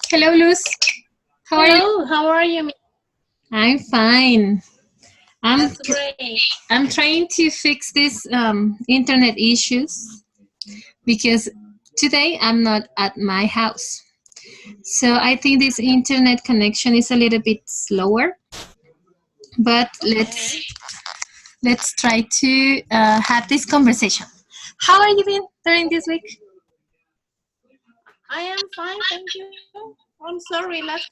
Hello, Luz. How are you? Hello, how are you? I'm fine. I'm That's great. I'm trying to fix these internet issues because today I'm not at my house. So I think this internet connection is a little bit slower. But Okay. let's try to have this conversation. How are you been during this week? I am fine, thank you. I'm sorry, last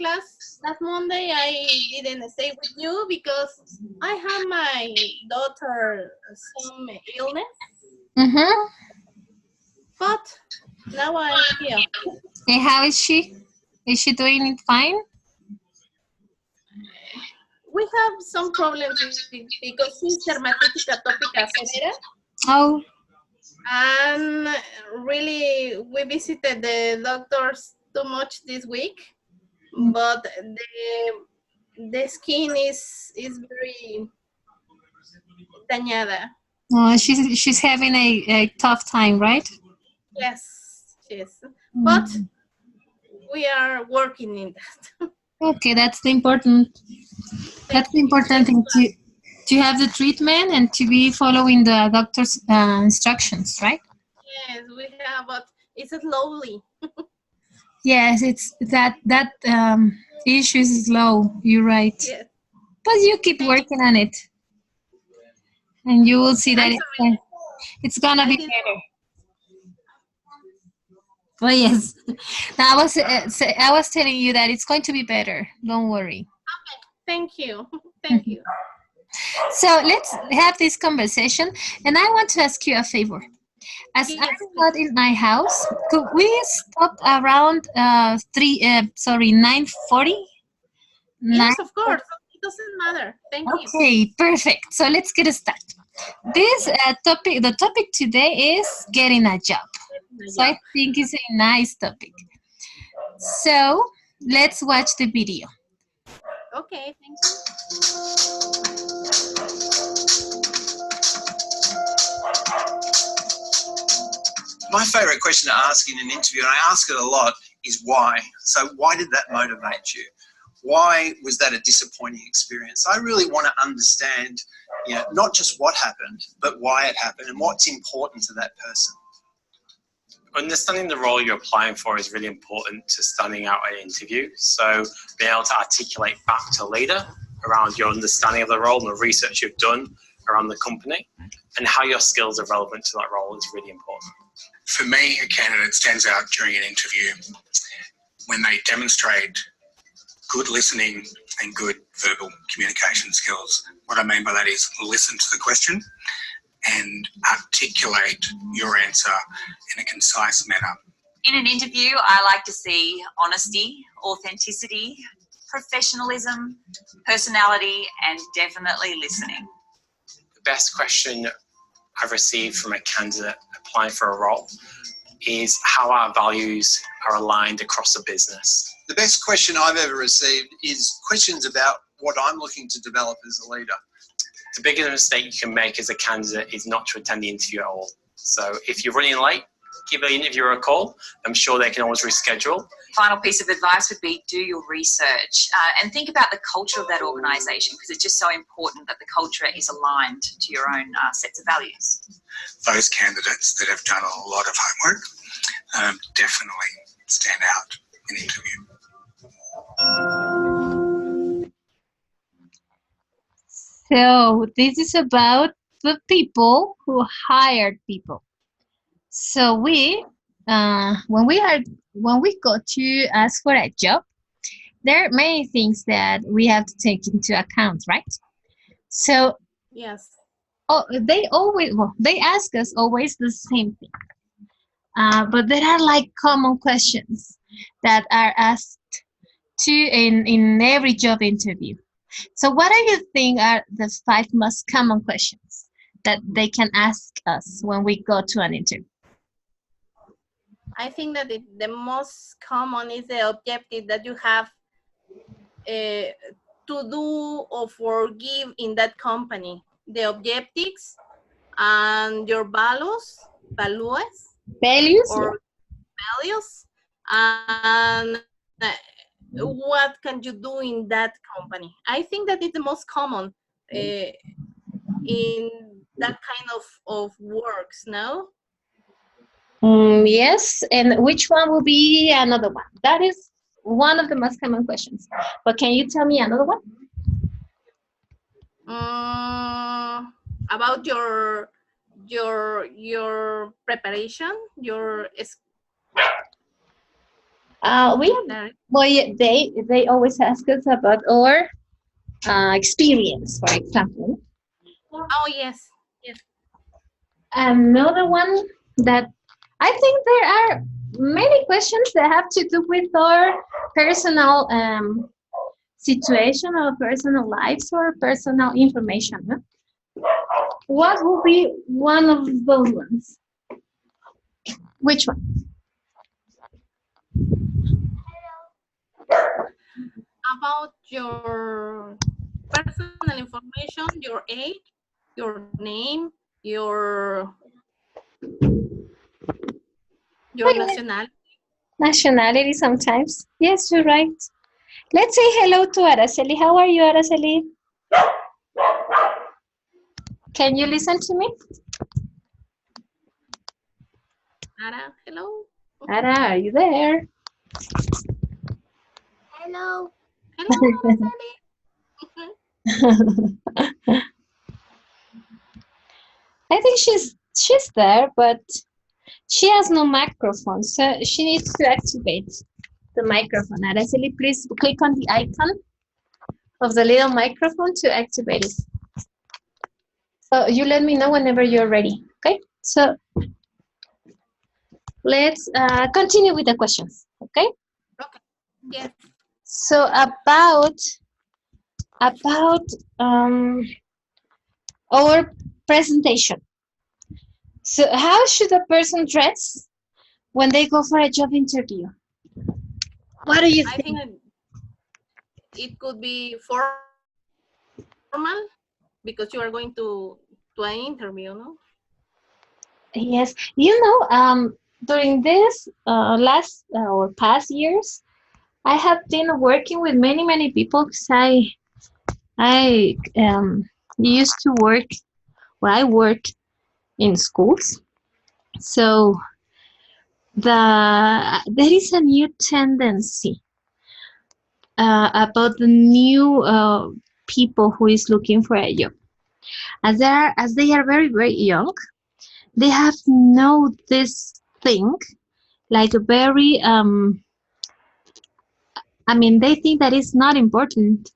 Monday I didn't stay with you because I had my daughter some illness, Mm-hmm. but now I'm here. And how is she? Is she doing it fine? We have some problems because she's dermatitis atopica severa, Oh, and really we visited the doctors too much this week, but the skin is very dañada. she's having a tough time, right? Yes, yes. But Mm. we are working in that. Okay, that's Thank the you. important Let's thing to have the treatment and to be following the doctor's instructions, right? yes, we have, but it's slowly. Yes, it's that issue is low. You're right, Yes. but you keep Thank working on it, and you will see that I'm sorry. it's gonna I be didn't. better. Oh yes, now, I was telling you that it's going to be better. Don't worry. Thank you. Thank you. So let's have this conversation, and I want to ask you a favor. As I'm Yes, not please. in my house, could we stop around 9:40? Nine. Yes, of course. It doesn't matter. Thank you. Okay, perfect. So let's get started. The topic today is getting a job. So I Yeah. think it's a nice topic. So let's watch the video. Okay, thank you. My favourite question to ask in an interview, and I ask it a lot, is why? So why did that motivate you? Why was that a disappointing experience? I really want to understand, not just what happened, but why it happened and what's important to that person. Understanding the role you're applying for is really important to standing out at an interview. So being able to articulate back to a leader around your understanding of the role and the research you've done around the company and how your skills are relevant to that role is really important. For me, a candidate stands out during an interview when they demonstrate good listening and good verbal communication skills. What I mean by that is listen to the question and articulate your answer in a concise manner. In an interview, I like to see honesty, authenticity, professionalism, personality, and definitely listening. The best question I've received from a candidate applying for a role is how our values are aligned across the business. The best question I've ever received is questions about what I'm looking to develop as a leader. The biggest mistake you can make as a candidate is not to attend the interview at all. So if you're running late, give the interviewer a call. I'm sure they can always reschedule. Final piece of advice would be do your research and think about the culture of that organisation, because it's just so important that the culture is aligned to your own sets of values. Those candidates that have done a lot of homework definitely stand out in an interview. So this is about the people who hired people. So when we go to ask for a job, there are many things that we have to take into account, right? So Yes. they ask us always the same thing, but there are like common questions that are asked to in every job interview. So what do you think are the 5 most common questions that they can ask us when we go to an interview? I think that the most common is the objective that you have to do or forgive in that company. The objectives and your values, Values? or values, and what can you do in that company. I think that it's the most common in that kind of works, no? Yes, and which one will be another one? That is one of the most common questions. But can you tell me another one? About your preparation, Well, yeah, they always ask us about our experience, for example. oh yes, yes. Another one that I think there are many questions that have to do with our personal situation or personal lives or personal information. Huh? What will be one of those ones? Which one? About your personal information, your age, your name, your nationality. Nationality sometimes. Yes, you're right. Let's say hello to Araceli. How are you, Araceli? Can you listen to me? Ara, hello. Ara, are you there? Hello. Hello, Araceli. I think she's there, but she has no microphone, so she needs to activate the microphone. Araceli, please click on the icon of the little microphone to activate it. So you let me know whenever you're ready, okay? So let's continue with the questions, okay? Okay. Yes. So about our presentation. So how should a person dress when they go for a job interview? What do you think? I think it could be formal because you are going to an interview, no? Yes, you know, during this last or past years, I have been working with many people because I used to work. Well, I work in schools, so there is a new tendency about the new people who is looking for a job. As they are very young, they have know this thing like a very I mean, they think that it's not important.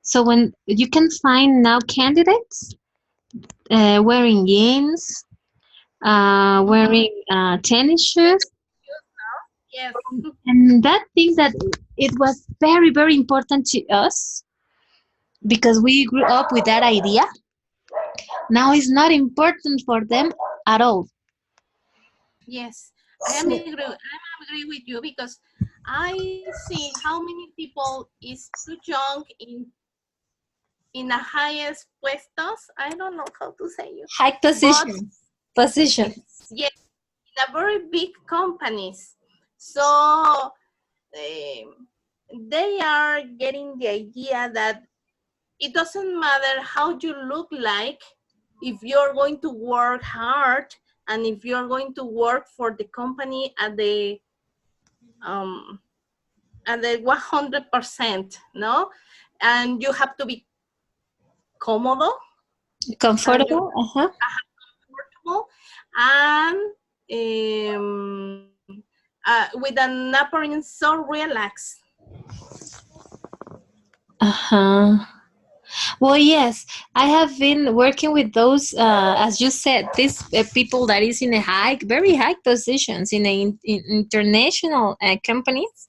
So when you can find now candidates wearing jeans, wearing tennis shoes, Yes. and that thing that it was very important to us because we grew up with that idea. Now it's not important for them at all. Yes, I agree with you because I see how many people is too young in the highest puestos. I don't know how to say it. High position. Yes, in a very big companies. So they are getting the idea that it doesn't matter how you look like if you're going to work hard and if you're going to work for the company at the 100%, no? And you have to be comfortable and with an appearance so relaxed. Well, yes, I have been working with those, as you said, these people that is in a very high positions in international companies,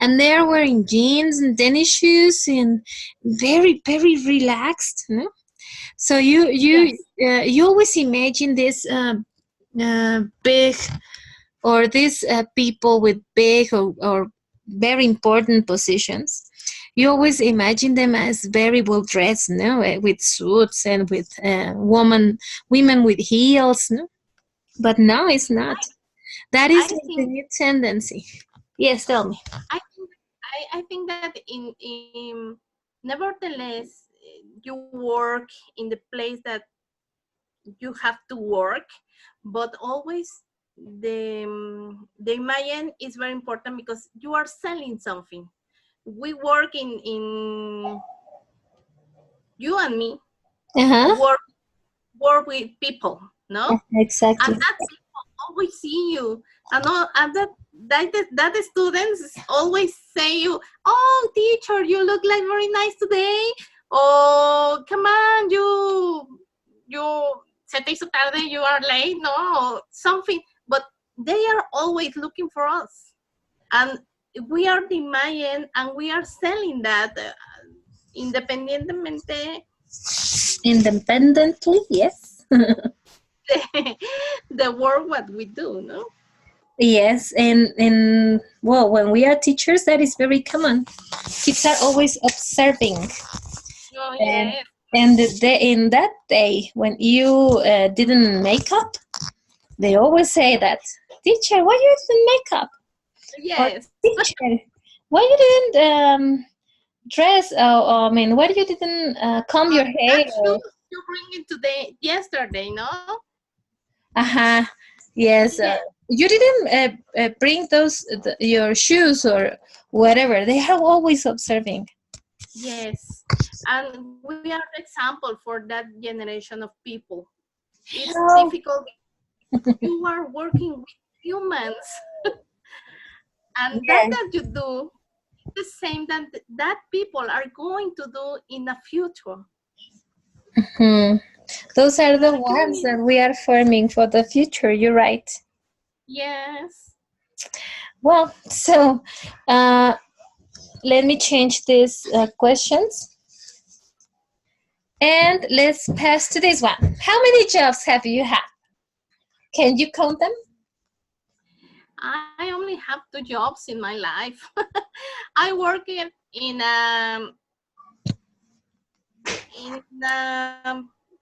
and they're wearing jeans and tennis shoes and very relaxed. No? So you always imagine this big or these people with big or very important positions. You always imagine them as very well dressed, no, with suits and with women with heels, no. But no, it's not. That is the new tendency. Yes, tell me. I think that in nevertheless you work in the place that you have to work, but always the imagen is very important because you are selling something. We work in you and me work with people, no? Exactly. And that people always see you, and that the students always say you, oh teacher, you look like very nice today. Oh, come on, you se te hizo tarde, you are late, no, something. But they are always looking for us, and we are the imagen, and we are selling that independientemente Independently, yes. the work what we do, no? Yes, and well, when we are teachers, that is very common. Kids are always observing, Oh, and yes. in that day when you didn't make up, they always say that, teacher, why you didn't make up? Or Yes. teacher, why you didn't dress? I mean, why you didn't comb your hair? That shoes you bring it today, yesterday, no? Uh-huh. Yes. Yeah. You didn't bring your shoes or whatever. They are always observing. Yes. And we are the example for that generation of people. It's Oh. difficult. You are working with humans. And Yes. that you do the same that people are going to do in the future. Hmm. Those are the Like, ones that we are forming for the future. You're right. yes. Well, so let me change these questions. And let's pass to this one. How many jobs have you had? Can you count them? I only have 2 jobs in my life. I work in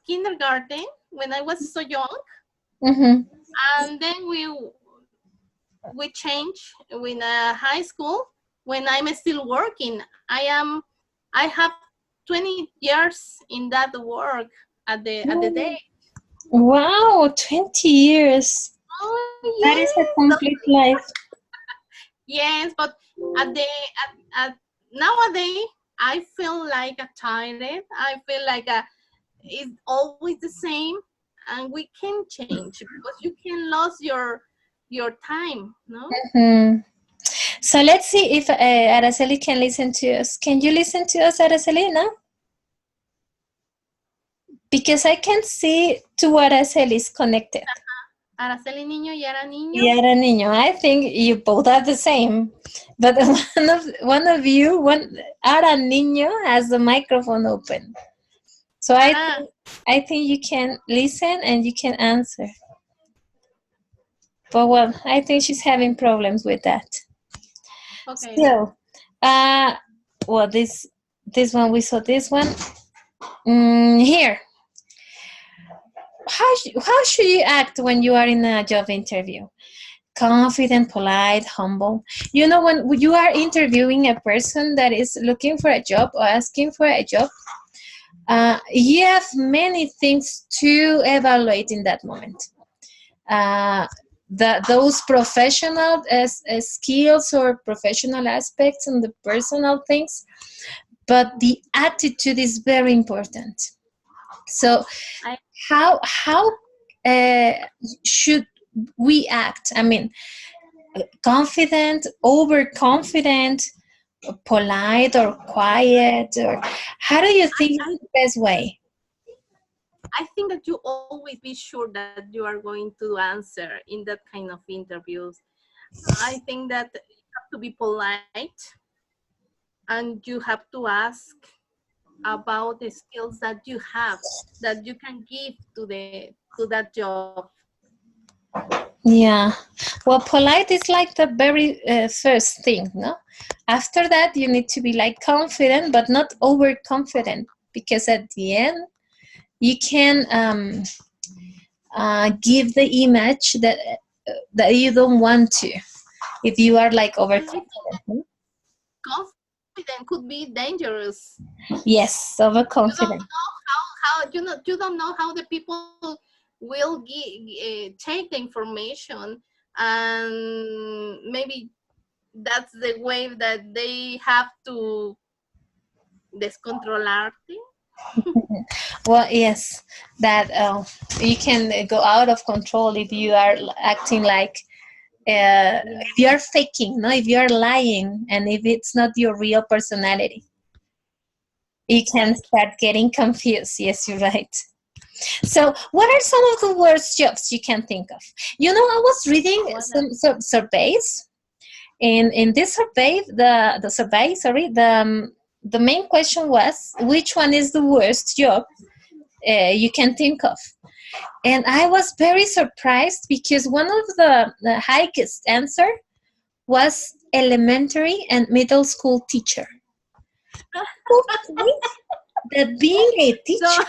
kindergarten when I was so young, Mm-hmm. and then we changed in high school when I'm still working. I have 20 years in that work at the day. Wow, 20 years. Oh That is a yes, complete life. yes, but at nowadays I feel like a tired. I feel like it's always the same, and we can change because you can lose your time, no? Mm-hmm. So let's see if Araceli can listen to us. Can you listen to us, Araceli, now? Because I can see two Aracelis connected. Araceli Niño y Ara Niño. Yara Niño. I think you both are the same. But one of you, Ara Niño, has the microphone open. So I think you can listen and you can answer. But well, I think she's having problems with that. Okay. So, well, this one, we saw this one. Here. How should you act when you are in a job interview? Confident, polite, humble. You know, when you are interviewing a person that is looking for a job or asking for a job, you have many things to evaluate in that moment. Those professional skills or professional aspects and the personal things, but the attitude is very important. So how should we act? I mean, confident, overconfident, polite, or quiet, or how do you think is the best way? I think that you always be sure that you are going to answer in that kind of interviews. I think that you have to be polite, and you have to ask about the skills that you have, that you can give to that job. Yeah, well, polite is like the very first thing, no? After that, you need to be like confident, but not overconfident, because at the end, you can give the image that you don't want to. if you are like overconfident. Hmm? Confident could be dangerous. Yes, You don't overconfident. know how you don't know how the people will take the information, and maybe that's the way that they have to descontrolarte. Well, yes, that you can go out of control if you are acting like if you are faking, no, if you are lying, and if it's not your real personality, you can start getting confused. Yes, you're right. So, what are some of the worst jobs you can think of? You know, I was reading some surveys. In this survey, the survey, sorry, the main question was which one is the worst job you can think of. And I was very surprised because one of the highest answer was elementary and middle school teacher. Who thinks that being a teacher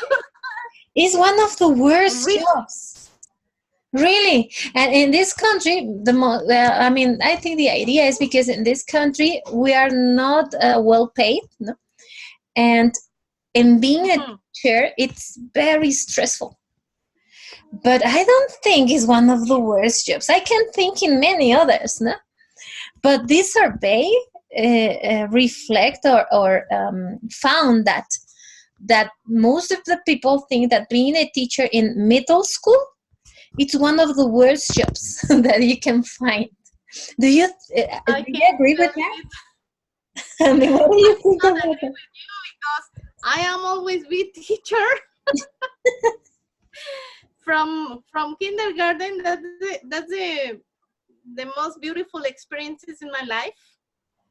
is one of the worst jobs? Really? And in this country, I mean, I think the idea is because in this country we are not well paid, no? And in being a teacher, it's very stressful. But I don't think it's one of the worst jobs. I can think in many others, no? But this survey reflect or found that most of the people think that being a teacher in middle school, it's one of the worst jobs that you can find. Do you agree with that? I mean, what do you think about that? Because I am always with teacher. from kindergarten, that's the most beautiful experiences in my life.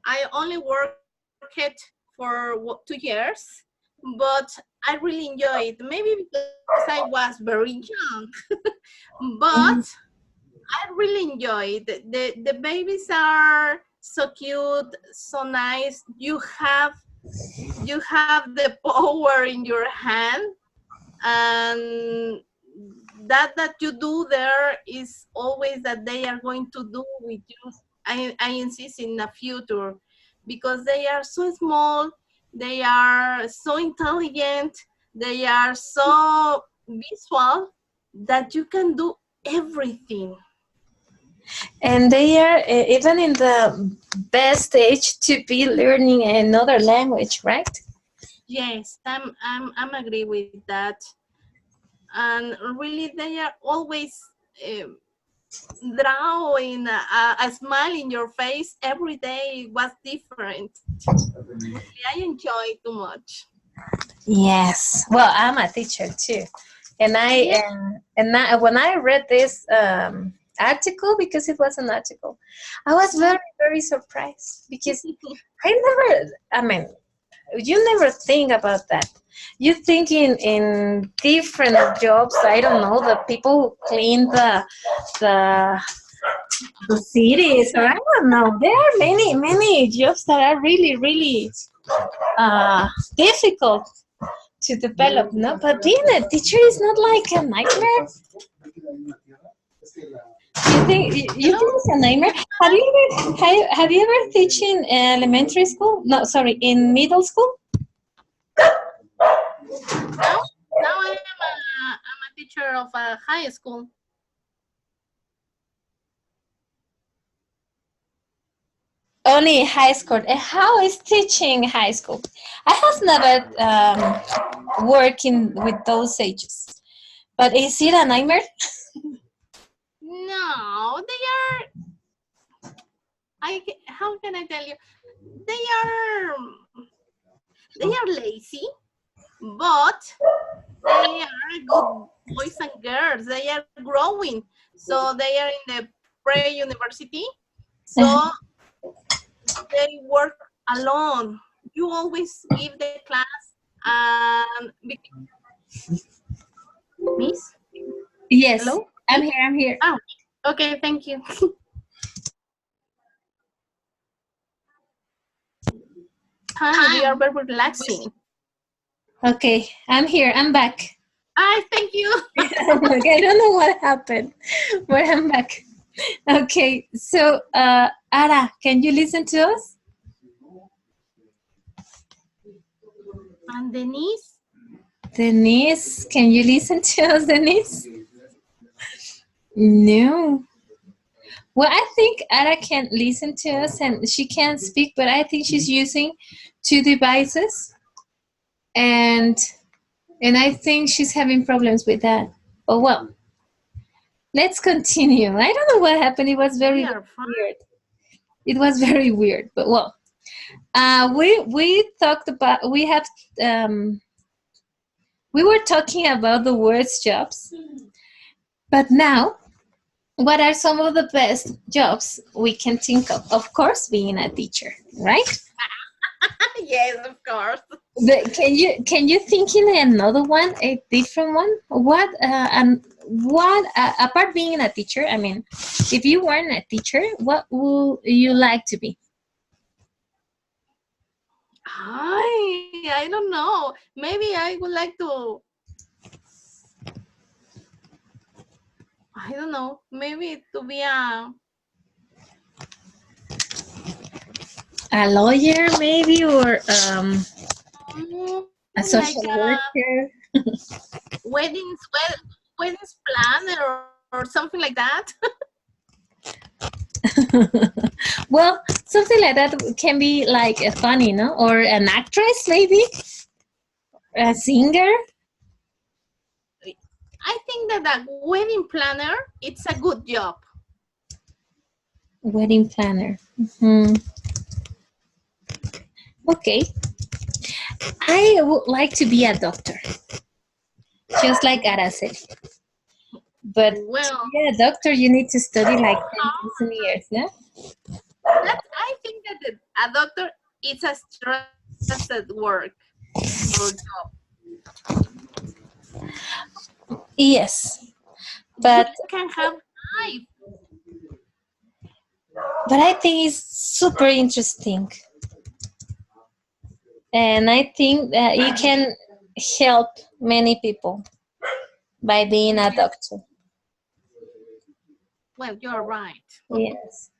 I only worked for 2 years, but I really enjoyed it. Maybe because I was very young, but I really enjoyed it. The babies are so cute, so nice. You have the power in your hand, and that you do there is always that they are going to do with you. I insist in the future, because they are so small, they are so intelligent, they are so visual that you can do everything. And they are even in the best age to be learning another language, right? Yes, I'm agree with that. And really, they are always drawing a smile in your face every day was different. I enjoy too much. Yes. Well, I'm a teacher too, and when I read this article, because it was an article, I was very, very surprised because I mean, you never think about that. You think in different jobs. I don't know, the people who clean the cities, or I don't know. There are many jobs that are really, really difficult to develop. No, but being a teacher is not like a nightmare. You think it's a nightmare? Have you ever teach in elementary school? No, sorry, in middle school. Now I'm a teacher of a high school. Only high school. And how is teaching high school? I have never working with those ages. But is it a nightmare? No, they are. How can I tell you? They are lazy, but they are good boys and girls. They are growing, so they are in the pre-university. So they work alone. You always give the class, and Miss. Yes. Hello? I'm here. Oh, okay. Thank you. We are very relaxing. Okay, I'm here. I'm back. Thank you. I don't know what happened, but I'm back. Okay, so Ara, can you listen to us? And Denise? Denise, can you listen to us, Denise? No. Well, I think Ara can listen to us and she can speak, but I think she's using two devices, and I think she's having problems with that. But well, let's continue. I don't know what happened. It was very, We very are fine. weird. It was very weird. But well, we talked about we were talking about the worst jobs, but now, what are some of the best jobs we can think of? Of course, being a teacher, right? Yes, of course. But can you think in another one, a different one? What apart being a teacher? I mean, if you weren't a teacher, what would you like to be? I don't know. Maybe I would like to. I don't know. Maybe to be A lawyer, maybe, or a like social a worker. weddings planner or something like that. Well, something like that can be like a funny, no? Or an actress, maybe, a singer. I think that a wedding planner, it's a good job. Wedding planner. Hmm. Okay. I would like to be a doctor, just like Araceli. But Well, to be a doctor, you need to study like 10,000 years, no? I think that a doctor is a stressed work or job. Yes, but You can have life. I think it's super interesting, and I think that you can help many people by being a doctor. Well, you're right. Yes.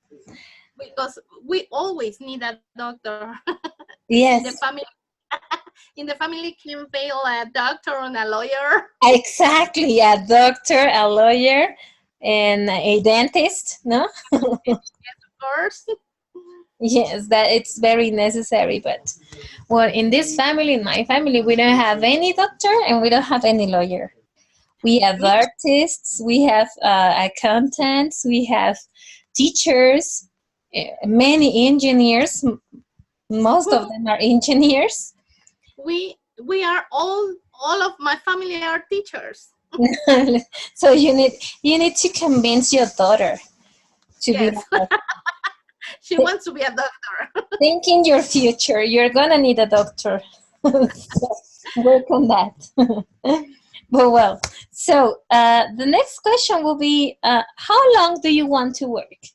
Because we always need a doctor. Yes. In the family can fail a doctor and a lawyer. Exactly, a doctor, a lawyer, and a dentist, no? Of course. Yes, that it's very necessary. But well, in this family, in my family, we don't have any doctor and we don't have any lawyer. We have artists, we have accountants, we have teachers, many engineers. Most of them are engineers. We are all of my family are teachers. So you need to convince your daughter to be. Yes. She wants to be a doctor. Think in your future. You're gonna need a doctor. So work on that. But well, so the next question will be, how long do you want to work?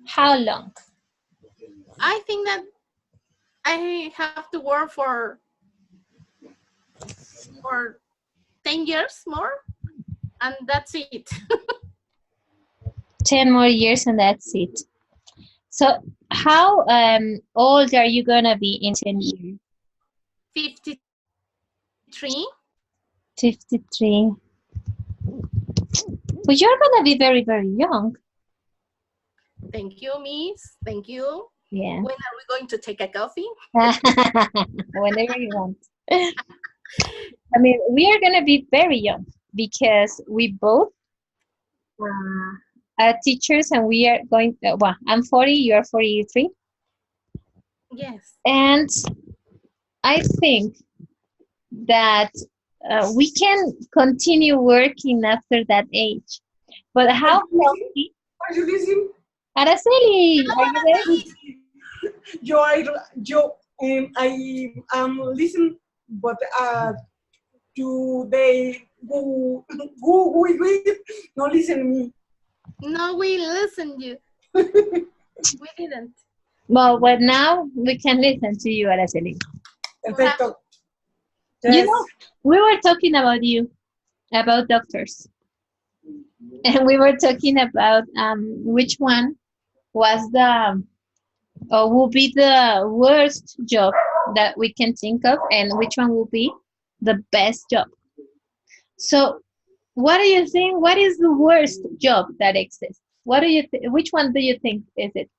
How long? I think that I have to work for 10 years more, and that's it. 10 more years and that's it. So how old are you gonna be in 10 years? 53. 53. But you're gonna be very, very young. Thank you, Miss. Thank you. Yeah. When are we going to take a coffee? Whenever you want. I mean, we are gonna be very young because we both are teachers, and we are going. Well, I'm 40. You are 43. Yes. And I think that we can continue working after that age. But how healthy? Are you listening? Araceli, are you there? I am listening, but they who no listen me. No, we listened you. We didn't. Well, but now we can listen to you, Araceli. Perfecto. You know, we were talking about you, about doctors. and we were talking about which one was the or will be the worst job that we can think of, and which one will be the best job. So, what do you think? What is the worst job that exists? What do you which one do you think is it?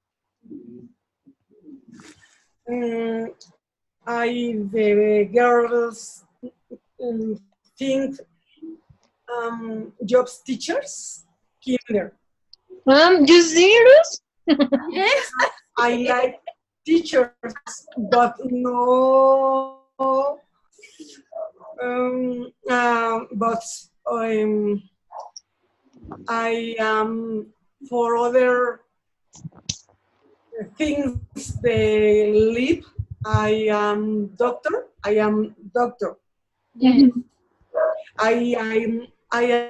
Mm, the girls think jobs teachers, kinder. You serious? Yes. I like teachers, but no. But I am for other things they live. I am doctor. I am doctor. Yes. I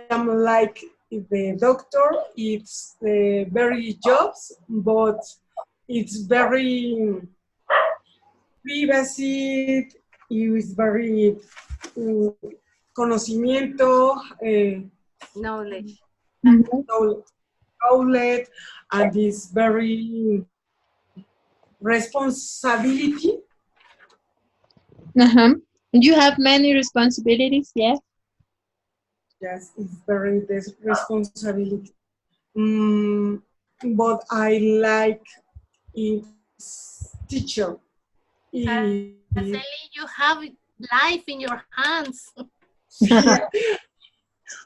am like the doctor. It's very jobs, but it's very privacy. It's very conocimiento, Knowledge. knowledge, and it's very responsibility. Uh-huh. You have many responsibilities, yes. Yes, it's very responsibility. But I like it's teacher. Araceli, you have life in your hands.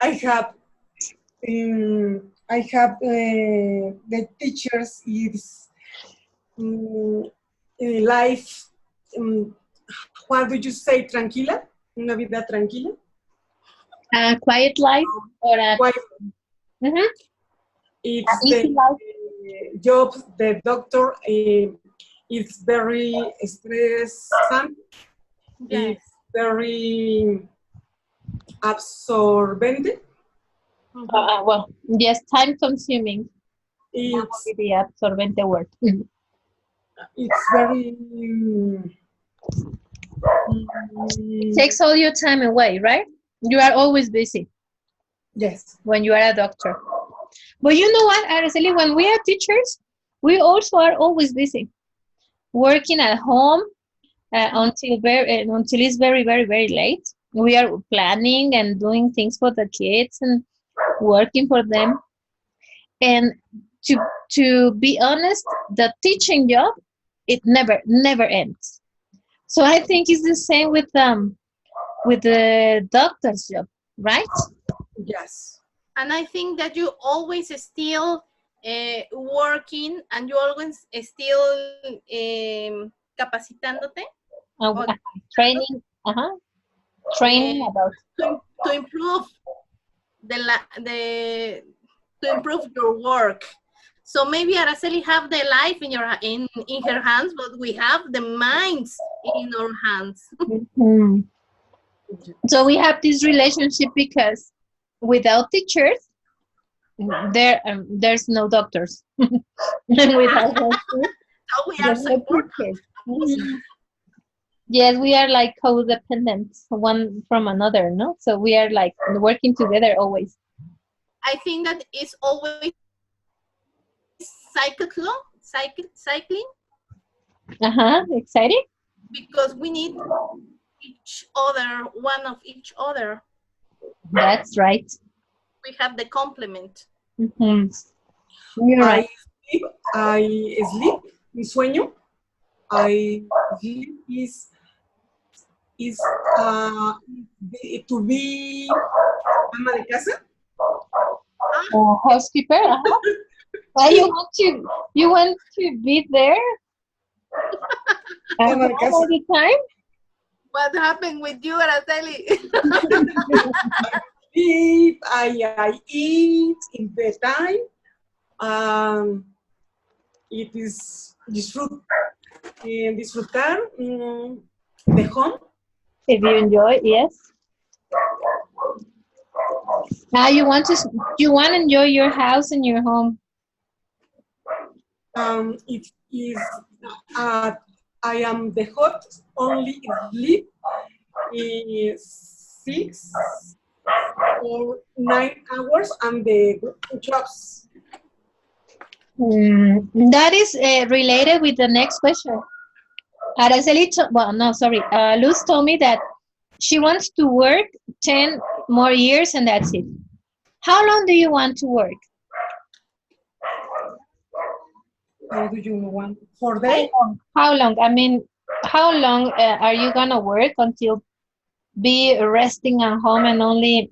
I have the teachers is life. What do you say? Tranquila, una vida tranquila. A quiet life or a Quiet. Mhm. It's Easy the life. job. The doctor. It's very stressful. Yes. It's very absorbent. Well, yes, time consuming. That It's would be the absorbente word. it's very It takes all your time away, right? You are always busy yes. when you are a doctor. But you know what, Araceli, when we are teachers, we also are always busy. Working at home until it's very, very, very late. We are planning and doing things for the kids and working for them. And to be honest, the teaching job, it never ends. So I think it's the same with the doctor's job, right? Yes. And I think that you always still working and you always still capacitándote, Uh, training, training about. to improve the to improve your work. So maybe Araceli have the life in her hands, but we have the minds in our hands. Mhm. So we have this relationship because without teachers, there's no doctors. And without doctors, So we are there's no support. teachers. Mhm. Yes, we are like codependent one from another, no? So we are like working together always. I think that it's always cycling Exciting. because we need each other, one of each other. That's right. We have the complement. Mhm. You're right. I sleep. Mi sueño. I sleep is to be ama de casa. Housekeeper. Why you want to be there Ama de casa. all the time? What happened with you, Araceli? Sleep. I eat in the time. It is disfrutar the home. If you enjoy, yes. Now you want to enjoy your house and your home. It is I am the hot only sleep is 6 or 9 hours and the jobs. That is related with the next question. Araceli, well, no, sorry. Luz told me that she wants to work 10 more years and that's it. How long do you want to work? How do you want for day? How long? I mean, how long are you gonna work until be resting at home and only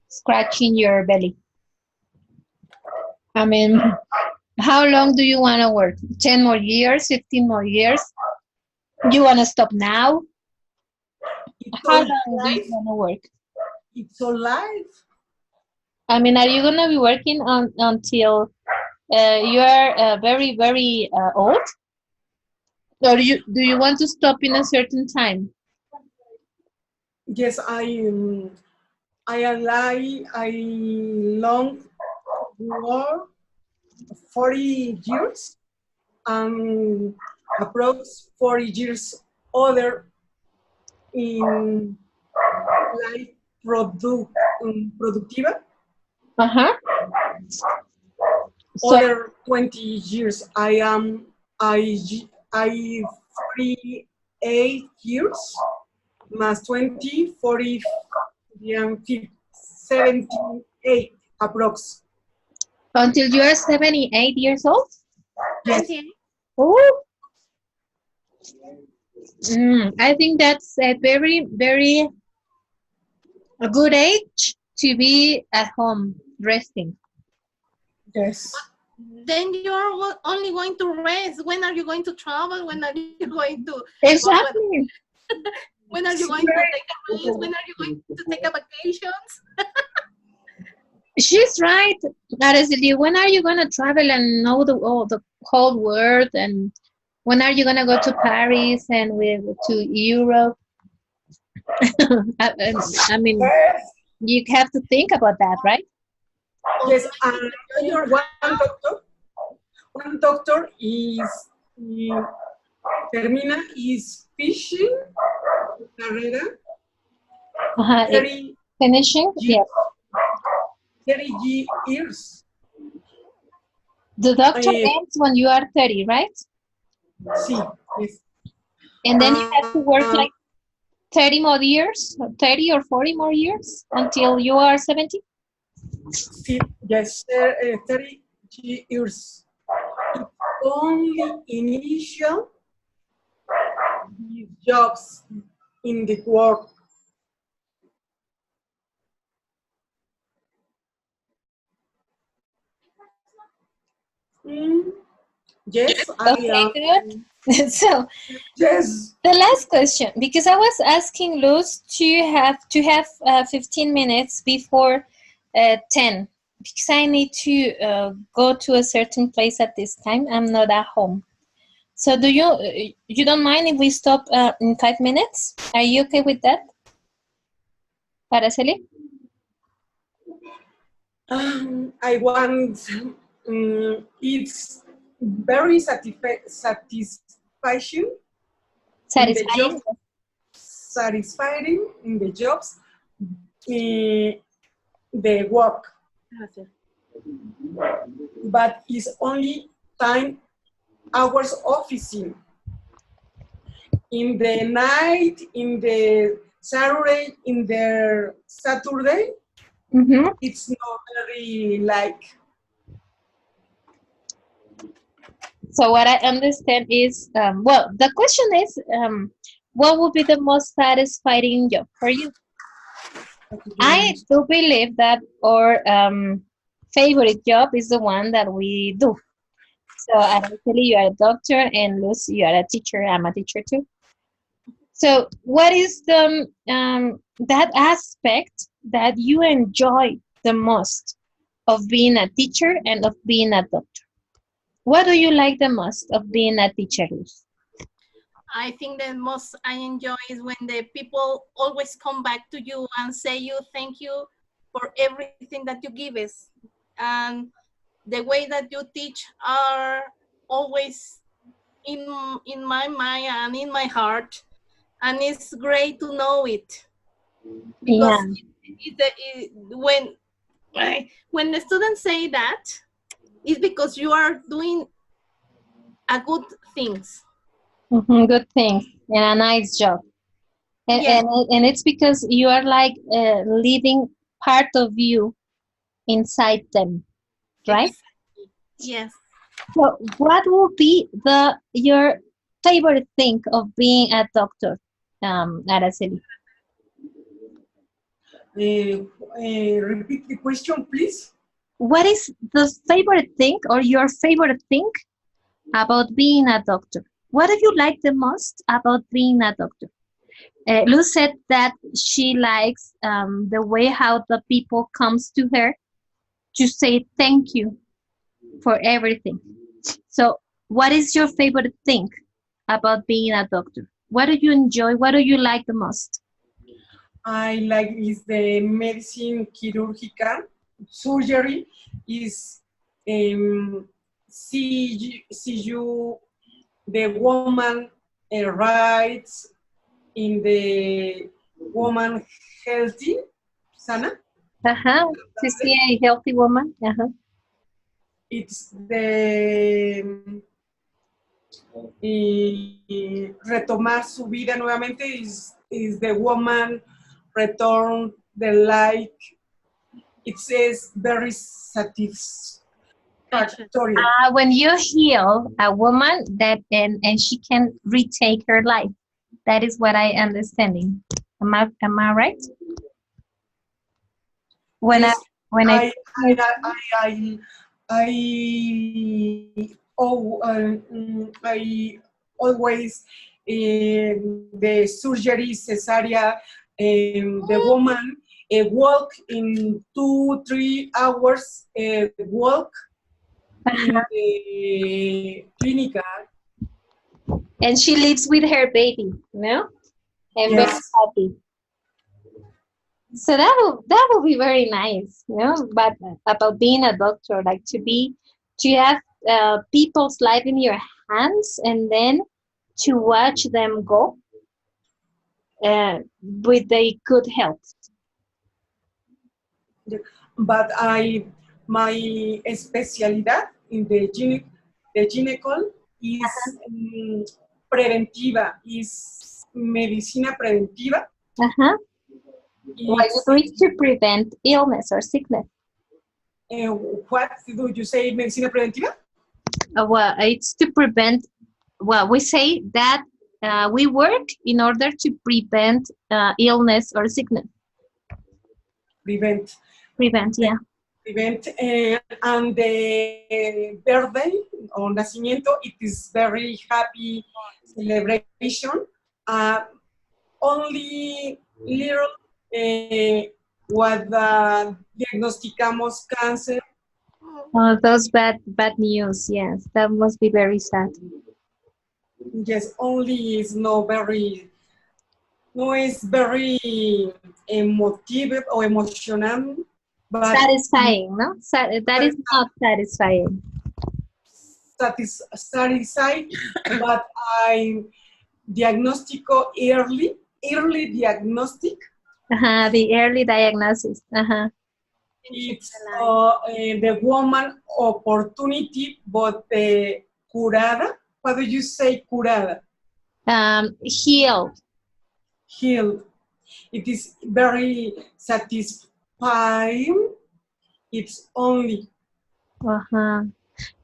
scratching your belly? I mean, how long do you want to work? 10 more years, 15 more years? You want to stop now? How long do you want to work? It's all life. I mean, are you going to be working until you are very, very old? Or do you want to stop in a certain time? Yes, I long work 40 years and approx 40 years other in life productiva. So, Other 20 years I 48 years más 20, 40, 78 approx. until you are 78 years old? Yes. Oh. I think that's a very, very a good age to be at home resting. Yes. Then you're only going to rest. When are you going to travel? When are you going to? Exactly. When are you going to take a break? When are you going to take a vacations? She's right, Araceli. When are you gonna travel and know the whole world? And when are you gonna go to Paris and to Europe? I mean, you have to think about that, right? Yes, and one doctor termina his fishing carrera. 30 Finishing? Yes. 30 years. The doctor ends when you are 30, right? Sí, yes. And then you have to work like 30 more years, 30 or 40 more years until you are 70? Sí, yes, 30 years. It's only initial jobs in the work. Yes, Okay, good. So, yes. the last question, because I was asking Luz to have 15 minutes before 10, because I need to go to a certain place at this time. I'm not at home. So do you don't mind if we stop in 5 minutes? Are you okay with that, Araceli? I want, it's very satisfying. Satisfying. Satisfying in the jobs, the work. But it's only 10 hours officing. In the night, in the Saturday, it's not very like. So what I understand is, well, the question is, what would be the most satisfying job for you? I do believe that our favorite job is the one that we do. So actually, you are a doctor, and Luz, you are a teacher. I'm a teacher too. So what is the that aspect that you enjoy the most of being a teacher and of being a doctor? What do you like the most of being a teacher, Luz? I think the most I enjoy is when the people always come back to you and say thank you for everything that you give us. And the way that you teach are always in my mind and in my heart. And it's great to know it. Because when the students say that, it's because you are doing a good things. Good things and a nice job. And, Yes. and it's because you are like leaving part of you inside them, right? Exactly. Yes. So what would be your favorite thing of being a doctor, Araceli? Repeat the question, please. What is the favorite thing or your favorite thing about being a doctor? What do you like the most about being a doctor? Luz said that she likes the way how the people comes to her to say thank you for everything. So what is your favorite thing about being a doctor? What do you enjoy? What do you like the most? I like is the medicine chirurgical surgery is see you the woman rights in the woman healthy sana. To see a healthy woman. It's the retomar su vida nuevamente is the woman return the like. It says very satisfactory. When you heal a woman that and she can retake her life. That is what I understanding. Am I right? When yes, I always the surgery cesárea the woman walk in 2-3 hours walk in the clinic. And she lives with her baby, no? And Yes. very happy. So that will be very nice, you know. But about being a doctor, like to have people's life in your hands, and then to watch them go with a good health. But my especialidad in the gynecol is preventiva, is medicina preventiva. What you do is to prevent illness or sickness. What do you say, medicina preventiva? Well, it's to prevent. Well, we say that we work in order to prevent illness or sickness. Prevent, yeah. Prevent, and the birthday or nacimiento, it is very happy celebration. Only little what diagnosticamos cancer. Oh, those bad news. Yes, that must be very sad. Yes, only is is very emotive or emotional. But satisfying, no? That is not satisfying. Satisfied, but I diagnostico early diagnostic. The early diagnosis. It's the woman opportunity, but curada. What do you say, curada? Healed. Healed. It is very satisfying. It's only.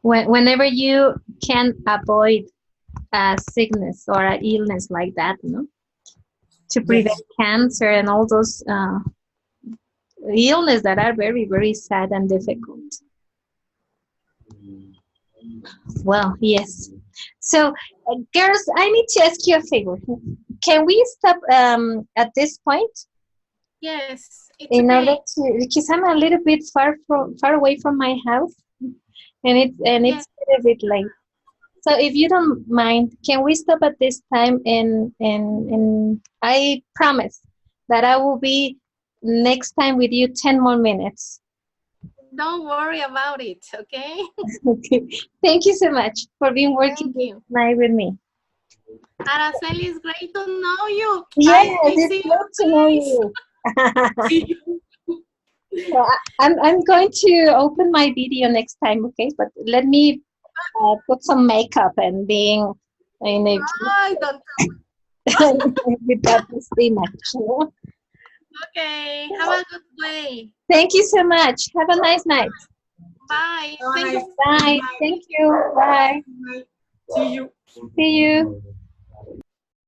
Whenever you can avoid a sickness or an illness like that, no? To prevent cancer and all those illness that are very, very sad and difficult. Well, yes. So, girls, I need to ask you a favor. Can we stop at this point? Yes. In order to, because I'm a little bit far away from my house, and it's a little bit late. So if you don't mind, can we stop at this time? And I promise that I will be next time with you 10 more minutes. Don't worry about it, okay? Okay. Thank you so much for being working tonight with me. Araceli, it's great to know you. Yes, it's good to know you. See you. So I'm going to open my video next time, okay? But let me put some makeup and being in a I don't. with that image. You know? Okay. Have a good day. Thank you so much. Have a nice night. Bye. Have a Thank nice you. Bye. Thank you. Bye. night. See you. See you.